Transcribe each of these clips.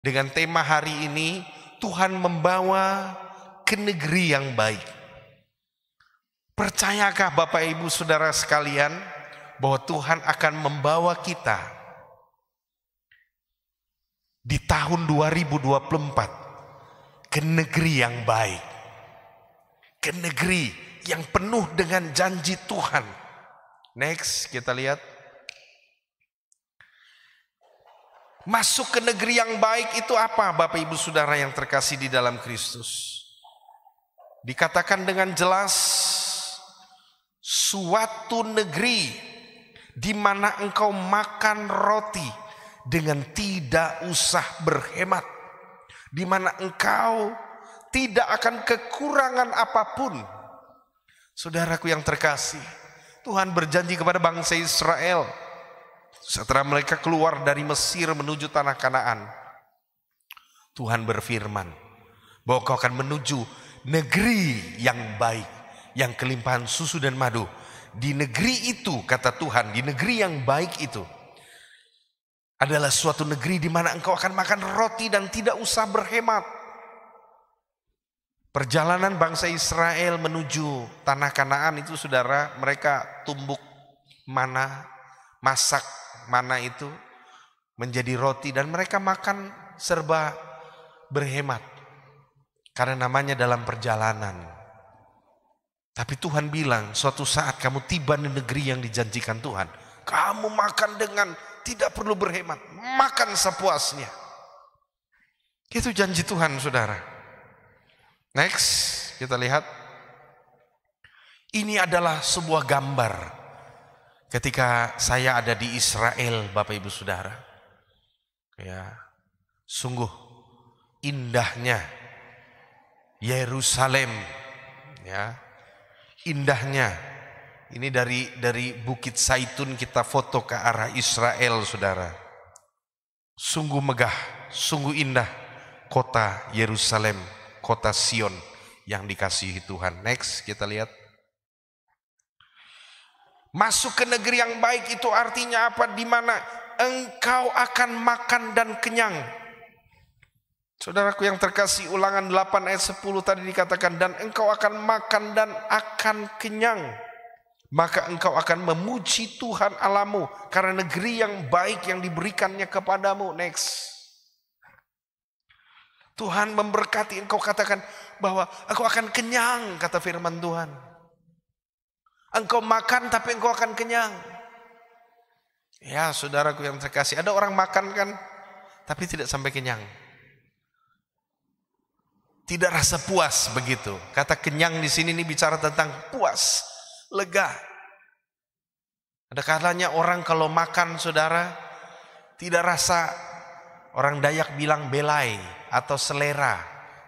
Dengan tema hari ini, Tuhan membawa ke negeri yang baik. Percayakah Bapak Ibu Saudara sekalian bahwa Tuhan akan membawa kita di tahun 2024 ke negeri yang baik, ke negeri yang penuh dengan janji Tuhan. Next, kita lihat. Masuk ke negeri yang baik itu apa, Bapak Ibu Saudara yang terkasih di dalam Kristus? Dikatakan dengan jelas, suatu negeri di mana engkau makan roti dengan tidak usah berhemat, di mana engkau tidak akan kekurangan apapun. Saudaraku yang terkasih, Tuhan berjanji kepada bangsa Israel setelah mereka keluar dari Mesir menuju tanah Kanaan. Tuhan berfirman bahwa kau akan menuju negeri yang baik, yang kelimpahan susu dan madu. Di negeri itu, kata Tuhan, di negeri yang baik itu adalah suatu negeri di mana engkau akan makan roti dan tidak usah berhemat. Perjalanan bangsa Israel menuju tanah Kanaan itu, saudara, mereka tumbuk mana, masak mana itu menjadi roti, dan mereka makan serba berhemat karena namanya dalam perjalanan. Tapi Tuhan bilang, suatu saat kamu tiba di negeri yang dijanjikan Tuhan, kamu makan dengan tidak perlu berhemat, makan sepuasnya. Itu janji Tuhan, saudara. Next, kita lihat. Ini adalah sebuah gambar ketika saya ada di Israel, Bapak Ibu Saudara. Ya, sungguh indahnya Yerusalem, ya. Indahnya. Ini dari Bukit Zaitun kita foto ke arah Israel, saudara. Sungguh megah, sungguh indah kota Yerusalem, kota Sion yang dikasihi Tuhan. Next, kita lihat. Masuk ke negeri yang baik itu artinya apa? Di mana engkau akan makan dan kenyang. Saudaraku yang terkasih, Ulangan 8 ayat 10 tadi dikatakan, dan engkau akan makan dan akan kenyang. Maka engkau akan memuji Tuhan Allahmu karena negeri yang baik yang diberikannya kepadamu. Next. Tuhan memberkati engkau, katakan bahwa engkau akan kenyang, kata firman Tuhan. Engkau makan tapi engkau akan kenyang. Ya, saudaraku yang terkasih, ada orang makan kan tapi tidak sampai kenyang. Tidak rasa puas begitu. Kata kenyang di sini ini bicara tentang puas, lega. Ada kalanya orang kalau makan, saudara, tidak rasa, orang Dayak bilang belai atau selera.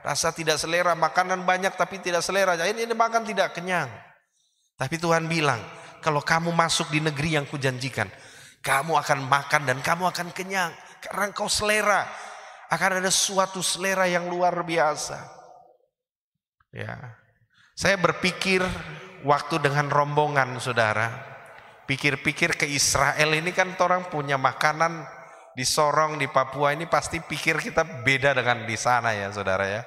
Rasa tidak selera, makanan banyak tapi tidak selera. Ini makan tidak kenyang. Tapi Tuhan bilang, kalau kamu masuk di negeri yang kujanjikan, kamu akan makan dan kamu akan kenyang. Karena engkau selera. Akan ada suatu selera yang luar biasa. Ya, saya berpikir waktu dengan rombongan, saudara, pikir-pikir ke Israel ini kan orang punya makanan di Sorong, di Papua ini pasti pikir kita beda dengan di sana ya, saudara ya.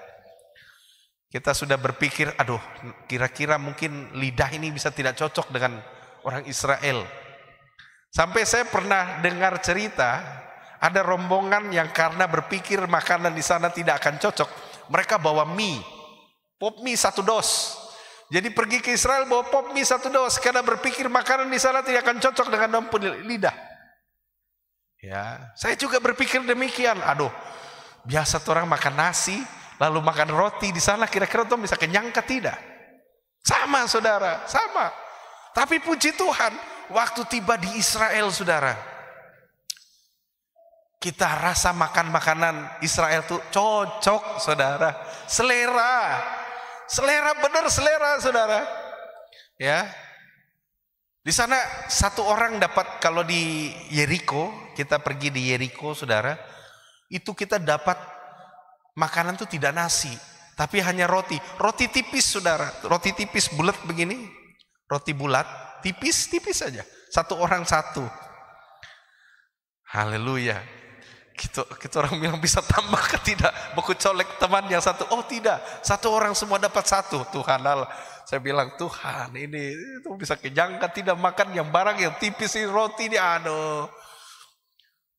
Kita sudah berpikir, aduh, kira-kira mungkin lidah ini bisa tidak cocok dengan orang Israel. Sampai saya pernah dengar cerita, ada rombongan yang karena berpikir makanan di sana tidak akan cocok, mereka bawa mie, pop mie 1 dos. Jadi pergi ke Israel bawa pop mie 1 dos karena berpikir makanan di sana tidak akan cocok dengan lidah. Ya, saya juga berpikir demikian. Aduh, biasa orang makan nasi, lalu makan roti di sana, kira-kira tuh bisa kenyang ke tidak? Sama, saudara, sama. Tapi puji Tuhan, waktu tiba di Israel, saudara, kita rasa makan makanan Israel tuh cocok, saudara. Selera benar, selera, saudara. Ya. Di sana satu orang dapat, kalau di Yeriko, kita pergi di Yeriko, saudara, itu kita dapat makanan tuh tidak nasi, tapi hanya roti. Roti tipis, saudara. Roti tipis bulat begini. Roti bulat, tipis saja. Satu orang satu. Haleluya. Kita orang bilang bisa tambah ke tidak? Buku colek teman yang satu, oh tidak, satu orang semua dapat satu. Tuhan Allah, saya bilang Tuhan ini itu bisa kenyangkan tidak makan yang barang yang tipis ini roti ini, aduh.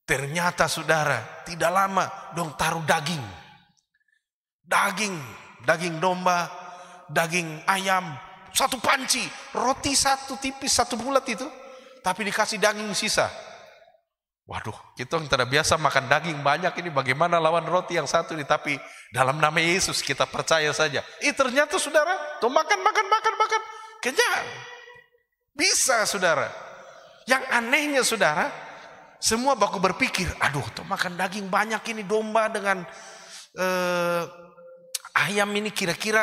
Ternyata saudara, tidak lama dong taruh daging domba, daging ayam, satu panci, roti satu tipis, satu bulat itu, tapi dikasih daging sisa. Waduh, kita yang tidak biasa makan daging banyak ini, bagaimana lawan roti yang satu ini? Tapi dalam nama Yesus kita percaya saja. Ternyata saudara, tuh makan, kenyang. Bisa saudara. Yang anehnya saudara, semua baku berpikir, aduh tuh makan daging banyak ini, domba dengan ayam ini kira-kira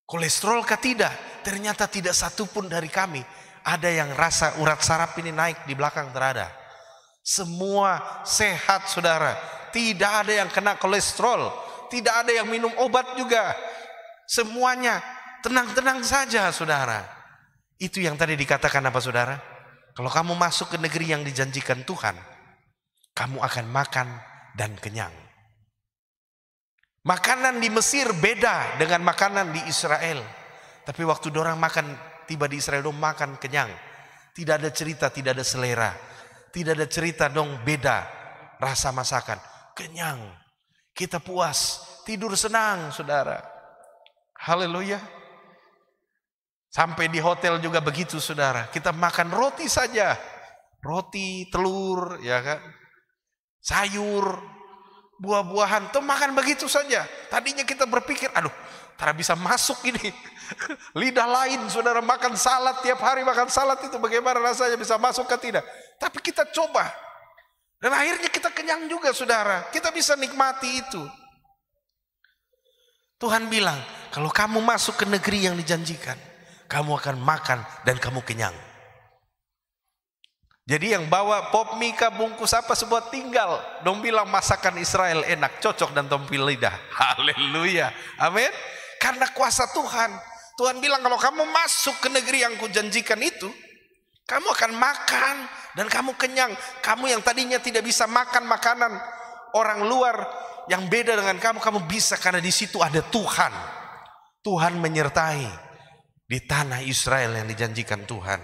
kolesterol kah tidak? Ternyata tidak satu pun dari kami ada yang rasa urat saraf ini naik di belakang, terada. Semua sehat saudara, tidak ada yang kena kolesterol, tidak ada yang minum obat juga, semuanya tenang-tenang saja saudara. Itu yang tadi dikatakan apa saudara? Kalau kamu masuk ke negeri yang dijanjikan Tuhan, kamu akan makan dan kenyang. Makanan di Mesir beda dengan makanan di Israel. Tapi waktu dorang makan, tiba di Israel dong makan kenyang. Tidak ada cerita, tidak ada selera. Tidak ada cerita dong beda rasa masakan. Kenyang, kita puas, tidur senang saudara. Haleluya. Sampai di hotel juga begitu saudara. Kita makan roti saja. Roti, telur, ya kan. Sayur, buah-buahan, tuh makan begitu saja. Tadinya kita berpikir, aduh, tak bisa masuk ini. Lidah lain saudara, makan salad tiap hari, makan salad itu bagaimana rasanya, bisa masuk ke tidak? Tapi kita coba. Dan akhirnya kita kenyang juga saudara. Kita bisa nikmati itu. Tuhan bilang, kalau kamu masuk ke negeri yang dijanjikan, kamu akan makan dan kamu kenyang. Jadi yang bawa pop mika bungkus apa semua tinggal. Dong bilang masakan Israel enak, cocok dan tompil lidah. Haleluya. Amin. Karena kuasa Tuhan. Tuhan bilang kalau kamu masuk ke negeri yang kujanjikan itu, kamu akan makan dan kamu kenyang. Kamu yang tadinya tidak bisa makan makanan orang luar yang beda dengan kamu, kamu bisa karena di situ ada Tuhan. Tuhan menyertai di tanah Israel yang dijanjikan Tuhan.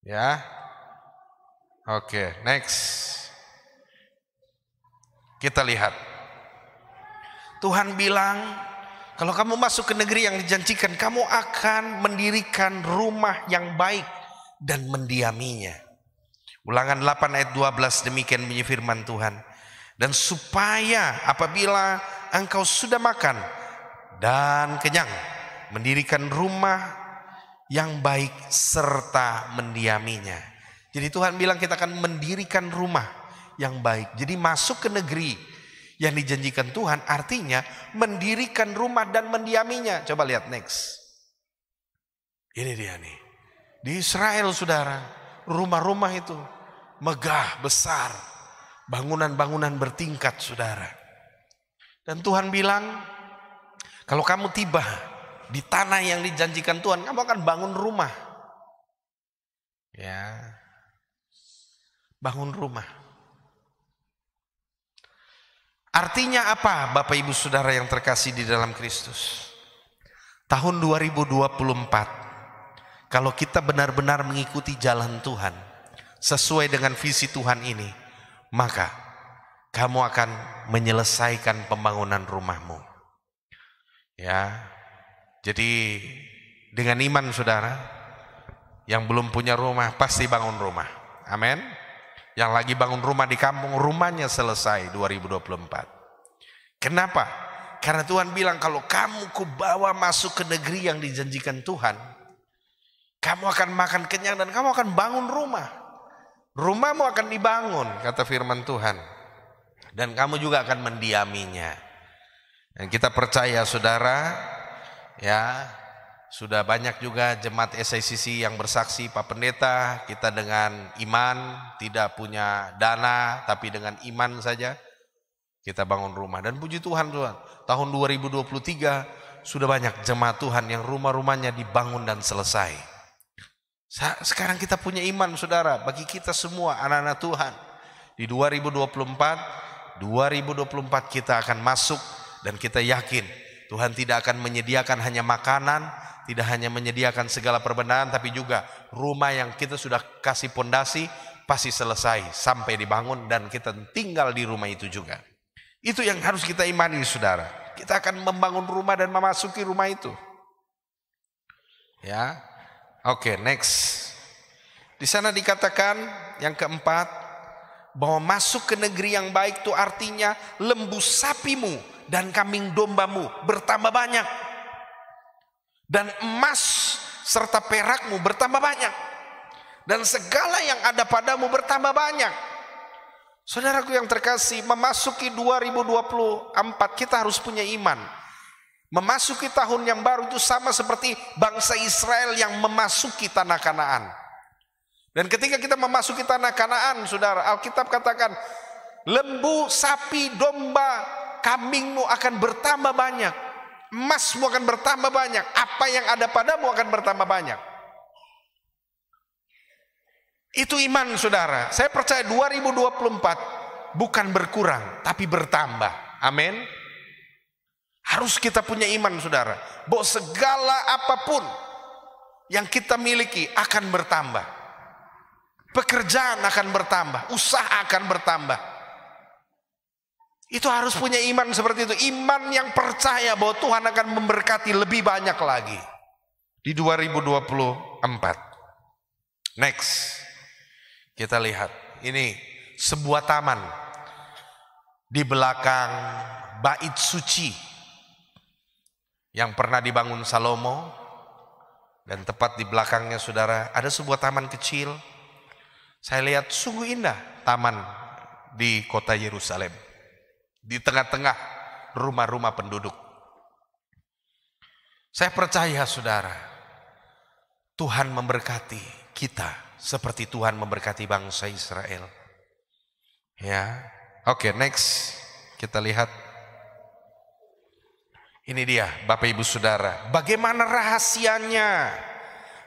Ya. Oke, next. Kita lihat. Tuhan bilang, kalau kamu masuk ke negeri yang dijanjikan, kamu akan mendirikan rumah yang baik dan mendiaminya. Ulangan 8 ayat 12, demikian bunyi firman Tuhan. Dan supaya apabila engkau sudah makan dan kenyang, mendirikan rumah yang baik serta mendiaminya. Jadi Tuhan bilang kita akan mendirikan rumah yang baik. Jadi masuk ke negeri yang dijanjikan Tuhan artinya mendirikan rumah dan mendiaminya. Coba lihat next. Ini dia nih. Di Israel saudara, rumah-rumah itu megah, besar. Bangunan-bangunan bertingkat saudara. Dan Tuhan bilang, kalau kamu tiba di tanah yang dijanjikan Tuhan, kamu akan bangun rumah. Ya. Bangun rumah. Artinya apa Bapak Ibu Saudara yang terkasih di dalam Kristus? Tahun 2024, kalau kita benar-benar mengikuti jalan Tuhan, sesuai dengan visi Tuhan ini, maka kamu akan menyelesaikan pembangunan rumahmu. Ya, jadi dengan iman saudara, yang belum punya rumah pasti bangun rumah. Amin. Yang lagi bangun rumah di kampung, rumahnya selesai 2024. Kenapa? Karena Tuhan bilang kalau kamu kubawa masuk ke negeri yang dijanjikan Tuhan, kamu akan makan kenyang dan kamu akan bangun rumah. Rumahmu akan dibangun, kata firman Tuhan. Dan kamu juga akan mendiaminya. Dan kita percaya saudara, ya, sudah banyak juga jemaat SICC yang bersaksi, Pak Pendeta, kita dengan iman, tidak punya dana, tapi dengan iman saja kita bangun rumah. Dan puji Tuhan, tahun 2023 sudah banyak jemaat Tuhan yang rumah-rumahnya dibangun dan selesai. Sekarang kita punya iman saudara, bagi kita semua anak-anak Tuhan Di 2024 kita akan masuk dan kita yakin Tuhan tidak akan menyediakan hanya makanan, tidak hanya menyediakan segala perbendaharaan, tapi juga rumah yang kita sudah kasih pondasi pasti selesai sampai dibangun dan kita tinggal di rumah itu juga. Itu yang harus kita imani, saudara. Kita akan membangun rumah dan memasuki rumah itu. Ya, oke, next. Di sana dikatakan yang keempat, bahwa masuk ke negeri yang baik itu artinya lembu sapimu dan kambing dombamu bertambah banyak, dan emas serta perakmu bertambah banyak, dan segala yang ada padamu bertambah banyak. Saudaraku yang terkasih, memasuki 2024 kita harus punya iman. Memasuki tahun yang baru itu sama seperti bangsa Israel yang memasuki tanah Kanaan. Dan ketika kita memasuki tanah Kanaan, saudara, Alkitab katakan lembu, sapi, domba, kambingmu akan bertambah banyak, emasmu akan bertambah banyak, apa yang ada padamu akan bertambah banyak. Itu iman, saudara. Saya percaya 2024 bukan berkurang tapi bertambah. Amin. Harus kita punya iman, saudara, bahwa segala apapun yang kita miliki akan bertambah. Pekerjaan akan bertambah, usaha akan bertambah. Itu harus punya iman seperti itu. Iman yang percaya bahwa Tuhan akan memberkati lebih banyak lagi di 2024. Next, kita lihat ini sebuah taman di belakang bait suci yang pernah dibangun Salomo, dan tepat di belakangnya, saudara, ada sebuah taman kecil. Saya lihat sungguh indah taman di kota Yerusalem, di tengah-tengah rumah-rumah penduduk. Saya percaya, saudara, Tuhan memberkati kita seperti Tuhan memberkati bangsa Israel. Ya, oke, next kita lihat. Ini dia, Bapak Ibu Saudara, bagaimana rahasianya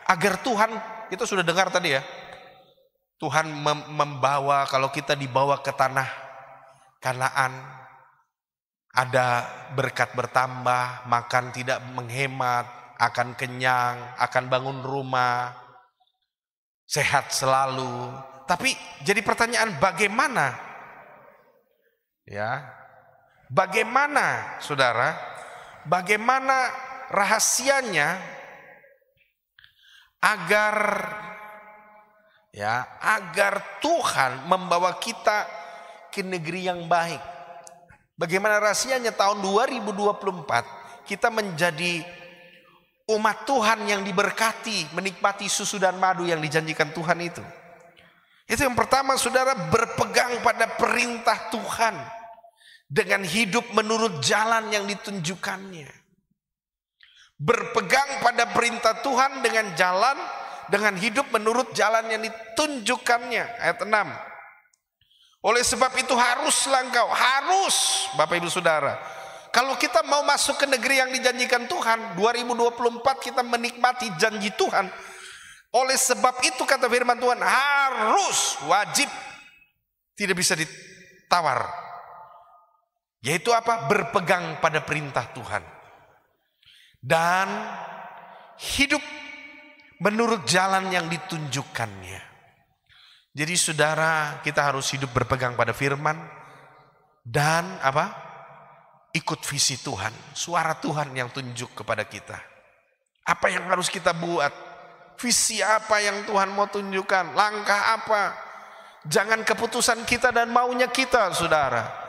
agar Tuhan, kita sudah dengar tadi ya, Tuhan membawa, kalau kita dibawa ke tanah Kanaan, ada berkat bertambah, makan tidak menghemat, akan kenyang, akan bangun rumah, sehat selalu. Tapi jadi pertanyaan, bagaimana? Ya, bagaimana, saudara? Bagaimana rahasianya agar Tuhan membawa kita ke negeri yang baik? Bagaimana rahasianya tahun 2024 kita menjadi umat Tuhan yang diberkati, menikmati susu dan madu yang dijanjikan Tuhan itu? Itu yang pertama, saudara, berpegang pada perintah Tuhan dengan hidup menurut jalan yang ditunjukkannya. Berpegang pada perintah Tuhan dengan hidup menurut jalan yang ditunjukkannya. Ayat 6. Oleh sebab itu haruslah engkau, harus, Bapak Ibu Saudara, kalau kita mau masuk ke negeri yang dijanjikan Tuhan, 2024 kita menikmati janji Tuhan. Oleh sebab itu kata firman Tuhan, harus, wajib, tidak bisa ditawar. Yaitu apa? Berpegang pada perintah Tuhan dan hidup menurut jalan yang ditunjukkannya. Jadi saudara, kita harus hidup berpegang pada firman dan apa? Ikut visi Tuhan, suara Tuhan yang tunjuk kepada kita. Apa yang harus kita buat? Visi apa yang Tuhan mau tunjukkan? Langkah apa? Jangan keputusan kita dan maunya kita, saudara.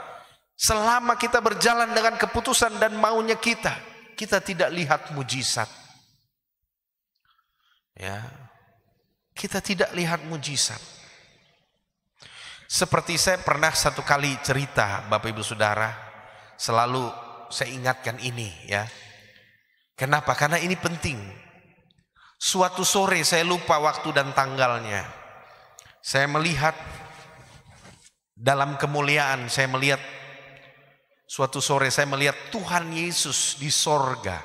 Selama kita berjalan dengan keputusan dan maunya kita tidak lihat mujizat. Ya, kita tidak lihat mujizat. Seperti saya pernah satu kali cerita, Bapak Ibu Saudara, selalu saya ingatkan ini ya. Kenapa? Karena ini penting. Suatu sore, saya lupa waktu dan tanggalnya, saya melihat dalam kemuliaan, suatu sore saya melihat Tuhan Yesus di sorga.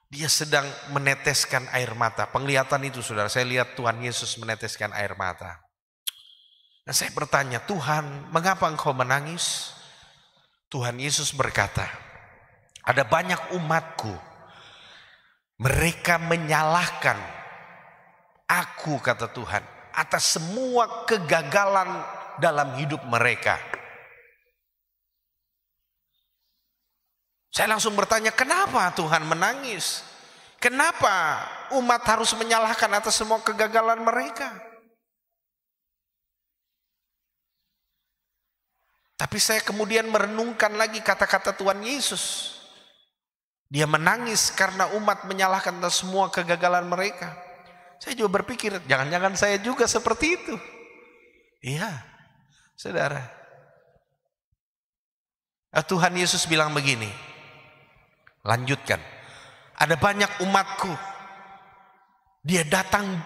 Dia sedang meneteskan air mata. Penglihatan itu, saudara, saya lihat Tuhan Yesus meneteskan air mata. Nah, saya bertanya, Tuhan, mengapa engkau menangis? Tuhan Yesus berkata, ada banyak umatku, mereka menyalahkan aku, kata Tuhan, atas semua kegagalan dalam hidup mereka. Saya langsung bertanya, kenapa Tuhan menangis? Kenapa umat harus menyalahkan atas semua kegagalan mereka? Tapi saya kemudian merenungkan lagi kata-kata Tuhan Yesus. Dia menangis karena umat menyalahkan atas semua kegagalan mereka. Saya juga berpikir, jangan-jangan saya juga seperti itu. Iya, saudara. Tuhan Yesus bilang begini, lanjutkan. Ada banyak umatku,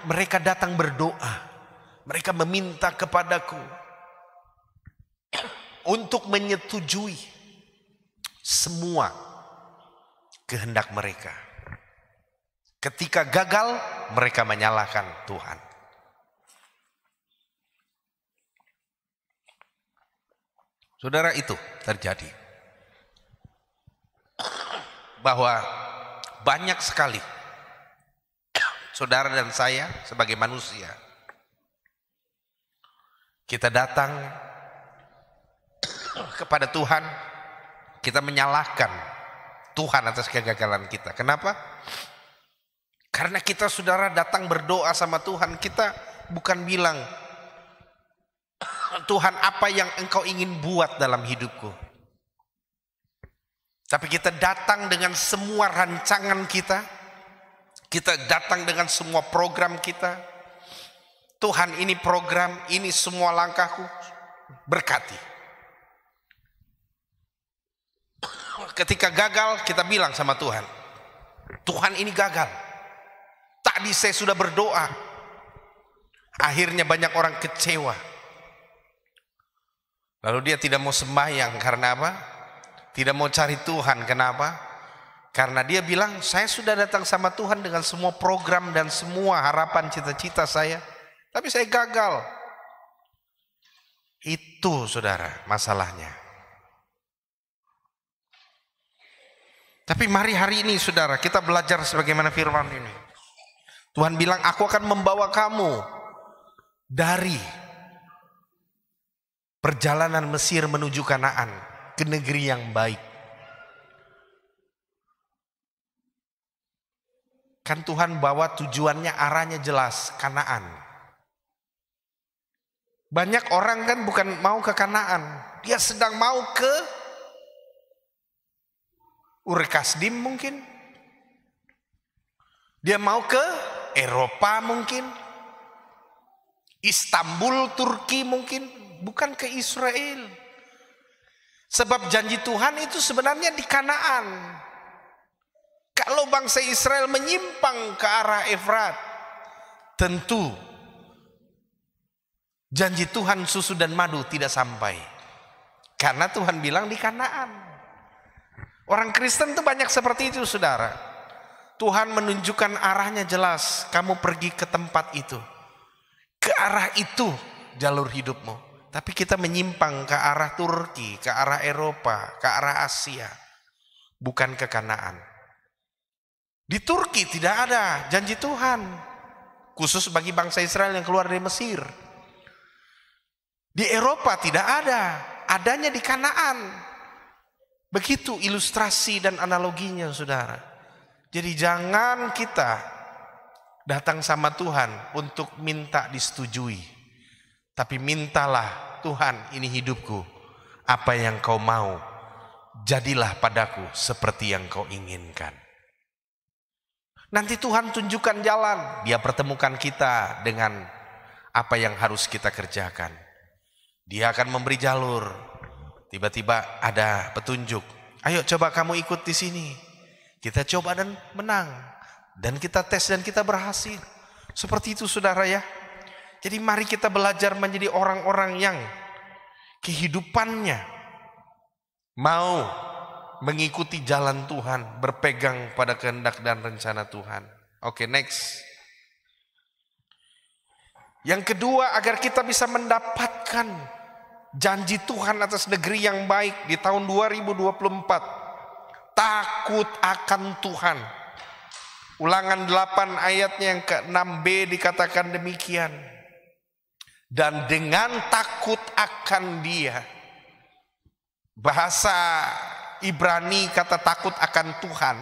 mereka datang berdoa. Mereka meminta kepadaku untuk menyetujui semua kehendak mereka. Ketika gagal, mereka menyalahkan Tuhan. Saudara, itu terjadi. Bahwa banyak sekali saudara dan saya sebagai manusia, kita datang kepada Tuhan, kita menyalahkan Tuhan atas kegagalan kita. Kenapa? Karena kita, saudara, datang berdoa sama Tuhan, kita bukan bilang, Tuhan, apa yang engkau ingin buat dalam hidupku? Tapi kita datang dengan semua rancangan kita. Kita datang dengan semua program kita. Tuhan, ini program, ini semua langkahku, berkati. Ketika gagal, kita bilang sama Tuhan, Tuhan, ini gagal. Tadi saya sudah berdoa. Akhirnya banyak orang kecewa. Lalu dia tidak mau sembahyang, karena apa? Tidak mau cari Tuhan. Kenapa? Karena dia bilang, saya sudah datang sama Tuhan dengan semua program dan semua harapan cita-cita saya, tapi saya gagal. Itu, saudara, masalahnya. Tapi mari hari ini, saudara, kita belajar sebagaimana firman ini. Tuhan bilang, aku akan membawa kamu dari perjalanan Mesir menuju Kanaan, ke negeri yang baik. Kan Tuhan bawa tujuannya, arahnya jelas, Kanaan. Banyak orang kan bukan mau ke Kanaan, dia sedang mau ke Ur Kasdim mungkin. Dia mau ke Eropa mungkin. Istanbul, Turki mungkin, bukan ke Israel. Sebab janji Tuhan itu sebenarnya di Kanaan. Kalau bangsa Israel menyimpang ke arah Efrat, tentu janji Tuhan susu dan madu tidak sampai. Karena Tuhan bilang di Kanaan. Orang Kristen itu banyak seperti itu, saudara. Tuhan menunjukkan arahnya jelas, kamu pergi ke tempat itu. Ke arah itu jalur hidupmu. Tapi kita menyimpang ke arah Turki, ke arah Eropa, ke arah Asia. Bukan ke Kanaan. Di Turki tidak ada janji Tuhan. Khusus bagi bangsa Israel yang keluar dari Mesir. Di Eropa tidak ada. Adanya di Kanaan. Begitu ilustrasi dan analoginya, saudara. Jadi jangan kita datang sama Tuhan untuk minta disetujui. Tapi mintalah, Tuhan, ini hidupku. Apa yang kau mau, jadilah padaku seperti yang kau inginkan. Nanti Tuhan tunjukkan jalan. Dia pertemukan kita dengan apa yang harus kita kerjakan. Dia akan memberi jalur. Tiba-tiba ada petunjuk. Ayo coba kamu ikut di sini. Kita coba dan menang. Dan kita tes dan kita berhasil. Seperti itu, saudara, ya. Jadi mari kita belajar menjadi orang-orang yang kehidupannya mau mengikuti jalan Tuhan, berpegang pada kehendak dan rencana Tuhan. Oke, next. Yang kedua, agar kita bisa mendapatkan janji Tuhan atas negeri yang baik di tahun 2024. Takut akan Tuhan. Ulangan 8 ayatnya yang ke-6b dikatakan demikian. Dan dengan takut akan Dia. Bahasa Ibrani kata takut akan Tuhan,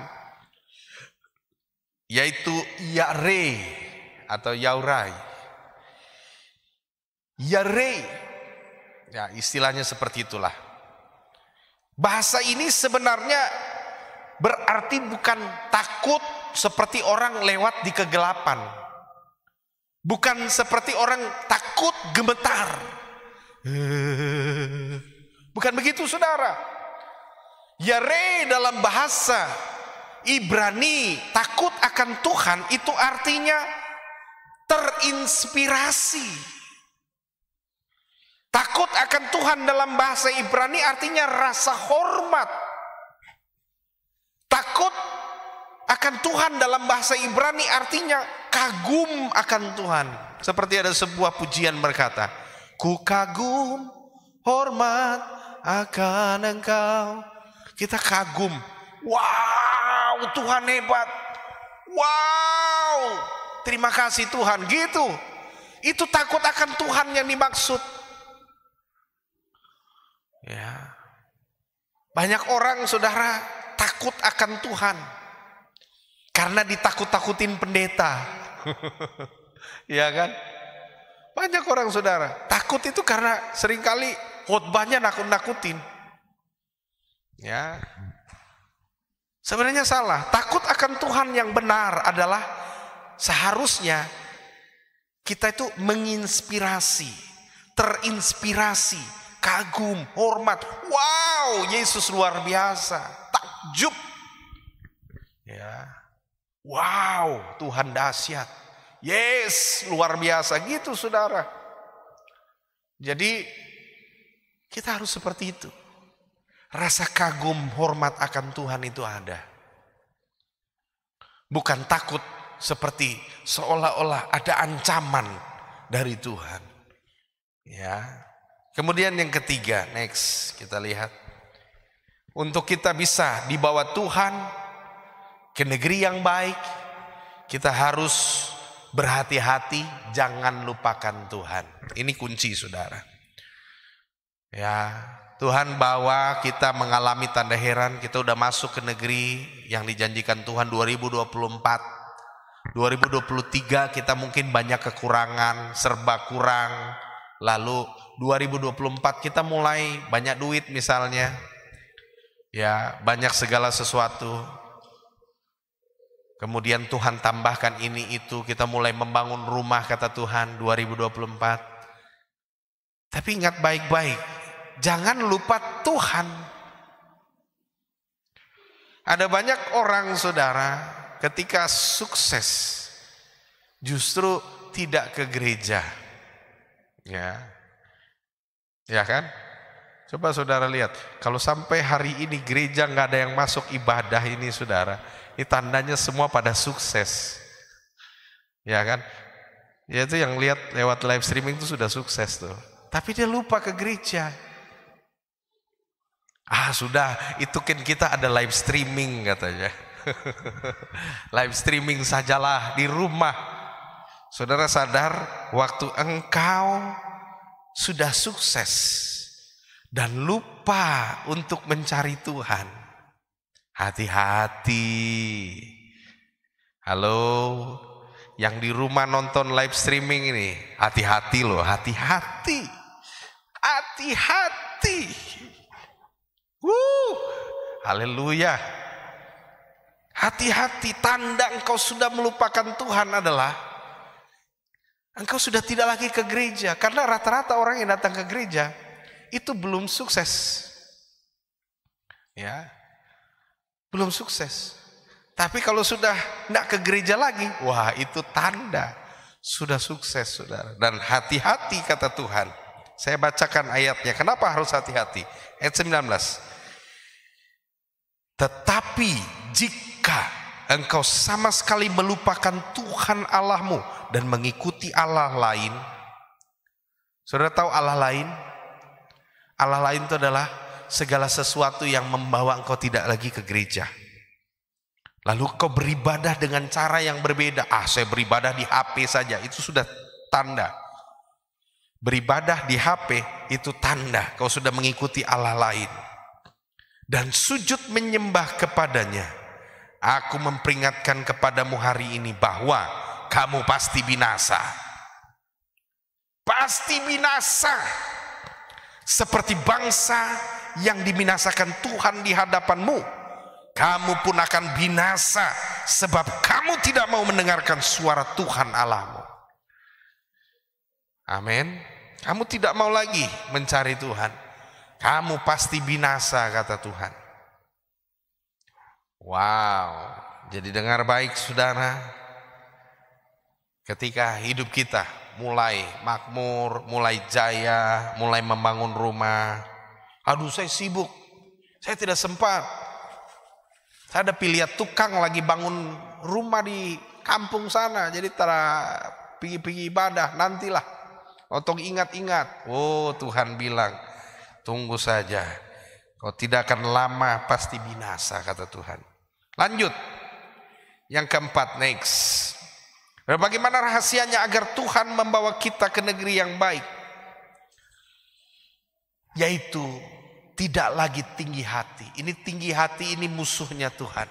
yaitu yare atau yaurai. Yare, ya istilahnya seperti itulah. Bahasa ini sebenarnya berarti bukan takut seperti orang lewat di kegelapan. Bukan seperti orang takut gemetar. Bukan begitu saudara. Yare dalam bahasa Ibrani, takut akan Tuhan itu artinya terinspirasi. Takut akan Tuhan dalam bahasa Ibrani artinya rasa hormat. Takut akan Tuhan dalam bahasa Ibrani artinya kagum akan Tuhan. Seperti ada sebuah pujian berkata, ku kagum hormat akan Engkau. Kita kagum. Wow, Tuhan hebat. Wow, terima kasih Tuhan. Gitu. Itu takut akan Tuhan yang dimaksud. Ya. Banyak orang saudara takut akan Tuhan karena ditakut-takutin pendeta. Ya kan? Banyak orang saudara takut itu karena seringkali khotbahnya nakut-nakutin. Ya. Sebenarnya salah. Takut akan Tuhan yang benar adalah seharusnya kita itu menginspirasi, terinspirasi, kagum, hormat. Wow, Yesus luar biasa. Takjub. Ya. Wow, Tuhan dahsyat. Yes, luar biasa gitu saudara. Jadi kita harus seperti itu. Rasa kagum, hormat akan Tuhan itu ada. Bukan takut seperti seolah-olah ada ancaman dari Tuhan. Ya. Kemudian yang ketiga, next kita lihat. Untuk kita bisa dibawa Tuhan ke negeri yang baik, kita harus berhati-hati, jangan lupakan Tuhan. Ini kunci saudara. Ya, Tuhan bawa kita mengalami tanda heran, kita udah masuk ke negeri yang dijanjikan Tuhan 2024. 2023 kita mungkin banyak kekurangan, serba kurang. Lalu 2024 kita mulai banyak duit misalnya. Ya, banyak segala sesuatu. Kemudian Tuhan tambahkan ini itu, kita mulai membangun rumah kata Tuhan 2024. Tapi ingat baik-baik, jangan lupa Tuhan. Ada banyak orang saudara ketika sukses justru tidak ke gereja. Ya kan? Coba saudara lihat, kalau sampai hari ini gereja nggak ada yang masuk ibadah ini saudara, ini tandanya semua pada sukses. Ya kan? Ya itu yang lihat lewat live streaming itu sudah sukses tuh. Tapi dia lupa ke gereja. Sudah, itu kan kita ada live streaming katanya. Live streaming sajalah di rumah. Saudara sadar waktu engkau sudah sukses dan lupa untuk mencari Tuhan, hati-hati. Halo, yang di rumah nonton live streaming ini, hati-hati loh, hati-hati. Hati-hati. Haleluya. Hati-hati, tanda engkau sudah melupakan Tuhan adalah engkau sudah tidak lagi ke gereja. Karena rata-rata orang yang datang ke gereja itu belum sukses. Ya, belum sukses. Tapi kalau sudah tidak ke gereja lagi, wah itu tanda sudah sukses saudara. Dan hati-hati kata Tuhan. Saya bacakan ayatnya. Kenapa harus hati-hati? Ayat 19. Tetapi jika engkau sama sekali melupakan Tuhan Allahmu dan mengikuti Allah lain. Saudara tahu Allah lain? Allah lain itu adalah segala sesuatu yang membawa engkau tidak lagi ke gereja. Lalu kau beribadah dengan cara yang berbeda. Saya beribadah di HP saja, itu sudah tanda. Beribadah di HP itu tanda kau sudah mengikuti Allah lain. Dan sujud menyembah kepadanya. Aku memperingatkan kepadamu hari ini bahwa kamu pasti binasa. Pasti binasa. Seperti bangsa yang dibinasakan Tuhan di hadapanmu. Kamu pun akan binasa sebab kamu tidak mau mendengarkan suara Tuhan Allahmu. Amin. Kamu tidak mau lagi mencari Tuhan. Kamu pasti binasa, kata Tuhan. Wow, jadi dengar baik saudara, ketika hidup kita mulai makmur, mulai jaya, mulai membangun rumah. Aduh saya sibuk, saya tidak sempat. Saya ada lihat tukang lagi bangun rumah di kampung sana, jadi pergi ibadah, nantilah. Untuk ingat-ingat, oh Tuhan bilang, tunggu saja, kau tidak akan lama pasti binasa, kata Tuhan. Lanjut, yang keempat, next. Bagaimana rahasianya agar Tuhan membawa kita ke negeri yang baik? Yaitu tidak lagi tinggi hati. Ini tinggi hati, ini musuhnya Tuhan.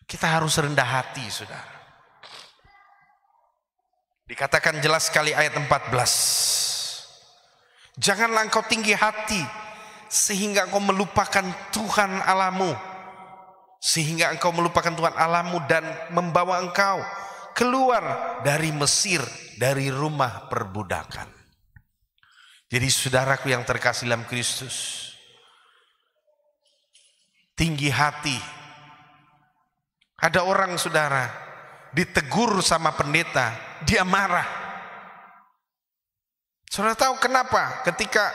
Kita harus rendah hati, saudara. Dikatakan jelas sekali ayat 14. Janganlah engkau tinggi hati sehingga engkau melupakan Tuhan Allahmu. Sehingga engkau melupakan Tuhan Allahmu dan membawa engkau keluar dari Mesir, dari rumah perbudakan. Jadi saudaraku yang terkasih dalam Kristus, tinggi hati. Ada orang saudara ditegur sama pendeta, dia marah. Saudara tahu kenapa? Ketika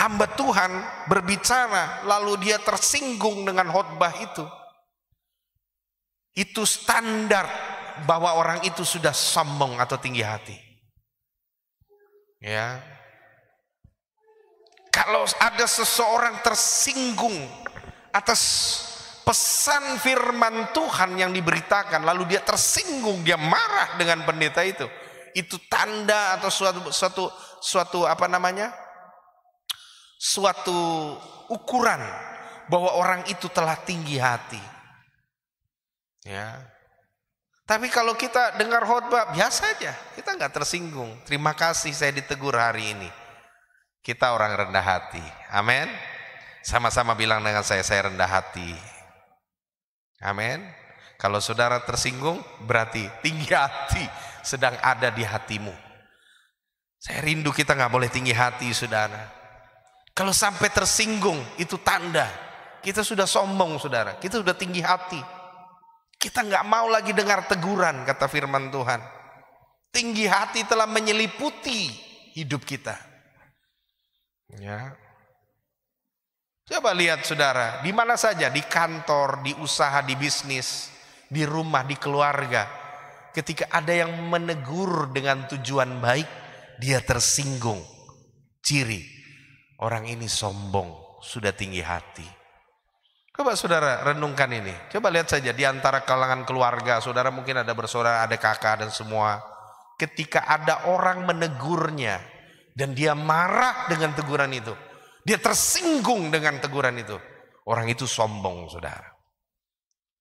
hamba Tuhan berbicara lalu dia tersinggung dengan khotbah itu standar bahwa orang itu sudah sombong atau tinggi hati. Ya. Kalau ada seseorang tersinggung atas pesan firman Tuhan yang diberitakan, lalu dia tersinggung, dia marah dengan pendeta itu tanda atau suatu ukuran bahwa orang itu telah tinggi hati. Ya. Tapi kalau kita dengar khotbah biasa aja, kita nggak tersinggung. Terima kasih saya ditegur hari ini. Kita orang rendah hati. Amin. Sama-sama bilang dengan saya rendah hati. Amin. Kalau saudara tersinggung berarti tinggi hati sedang ada di hatimu. Saya rindu kita nggak boleh tinggi hati, saudara. Kalau sampai tersinggung itu tanda kita sudah sombong, saudara. Kita sudah tinggi hati. Kita nggak mau lagi dengar teguran, kata firman Tuhan. Tinggi hati telah menyeliputi hidup kita. Ya. Coba lihat saudara, di mana saja, di kantor, di usaha, di bisnis, di rumah, di keluarga. Ketika ada yang menegur dengan tujuan baik, dia tersinggung. Ciri orang ini sombong, sudah tinggi hati. Coba saudara renungkan ini. Coba lihat saja di antara kalangan keluarga, saudara mungkin ada bersaudara, ada kakak dan semua. Ketika ada orang menegurnya dan dia marah dengan teguran itu, dia tersinggung dengan teguran itu, orang itu sombong, saudara.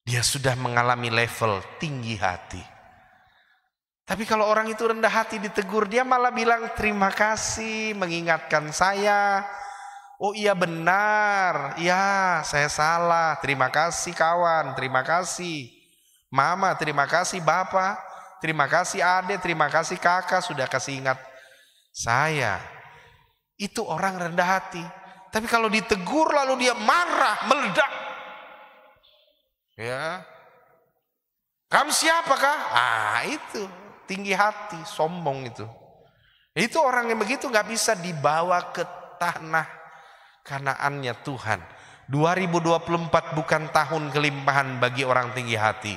Dia sudah mengalami level tinggi hati. Tapi kalau orang itu rendah hati ditegur, dia malah bilang terima kasih, mengingatkan saya. Oh iya benar, ya saya salah, terima kasih kawan, terima kasih mama, terima kasih bapak, terima kasih adik, terima kasih kakak sudah kasih ingat saya. Itu orang rendah hati. Tapi kalau ditegur lalu dia marah, meledak. Ya, kamu siapakah? Itu tinggi hati, sombong itu. Itu orang yang begitu nggak bisa dibawa ke tanah Kanaannya Tuhan. 2024 bukan tahun kelimpahan bagi orang tinggi hati,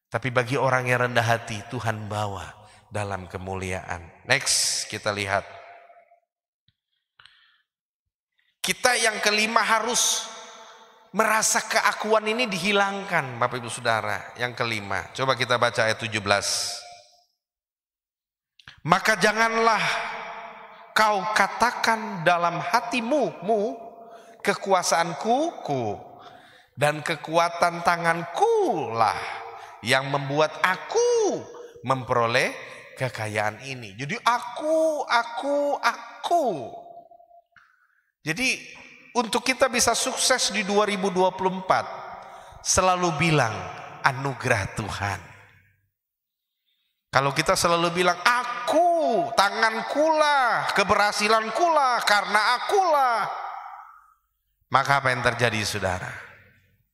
tapi bagi orang yang rendah hati Tuhan bawa dalam kemuliaan. Next, kita lihat. Kita yang kelima harus merasa keakuan ini dihilangkan, Bapak Ibu Saudara. Yang kelima, coba kita baca ayat 17. Maka janganlah kau katakan dalam hatimu, kekuasaanku dan kekuatan tanganku lah yang membuat aku memperoleh kekayaan ini. Jadi aku. Jadi untuk kita bisa sukses di 2024, selalu bilang anugerah Tuhan. Kalau kita selalu bilang aku, tangankulah, keberhasilankulah, karena akulah, maka apa yang terjadi saudara?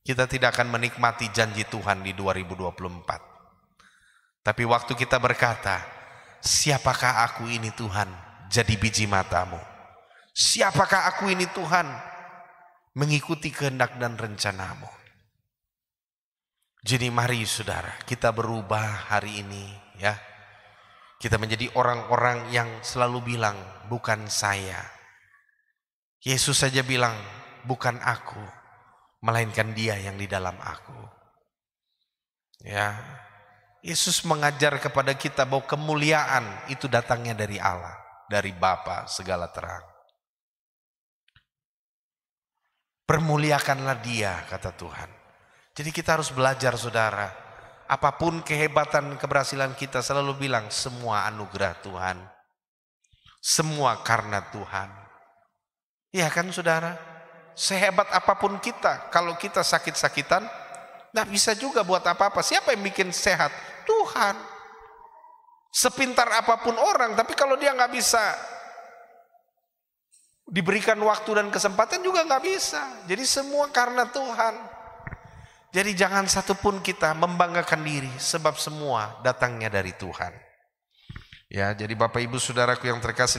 Kita tidak akan menikmati janji Tuhan di 2024. Tapi waktu kita berkata, siapakah aku ini Tuhan? Jadi biji matamu. Siapakah aku ini Tuhan? Mengikuti kehendak dan rencanamu. Jadi mari saudara, kita berubah hari ini ya. Kita menjadi orang-orang yang selalu bilang bukan saya. Yesus saja bilang bukan aku, melainkan Dia yang di dalam aku. Ya. Yesus mengajar kepada kita bahwa kemuliaan itu datangnya dari Allah, dari Bapa segala terang. Permuliakanlah Dia, kata Tuhan. Jadi kita harus belajar saudara. Apapun kehebatan, keberhasilan kita, selalu bilang semua anugerah Tuhan. Semua karena Tuhan. Iya kan saudara? Sehebat apapun kita, kalau kita sakit-sakitan, nggak bisa juga buat apa-apa. Siapa yang bikin sehat? Tuhan. Sepintar apapun orang, tapi kalau dia nggak bisa diberikan waktu dan kesempatan juga nggak bisa. Jadi semua karena Tuhan. Jadi jangan satupun kita membanggakan diri, sebab semua datangnya dari Tuhan. Ya, jadi Bapak Ibu Saudaraku yang terkasih.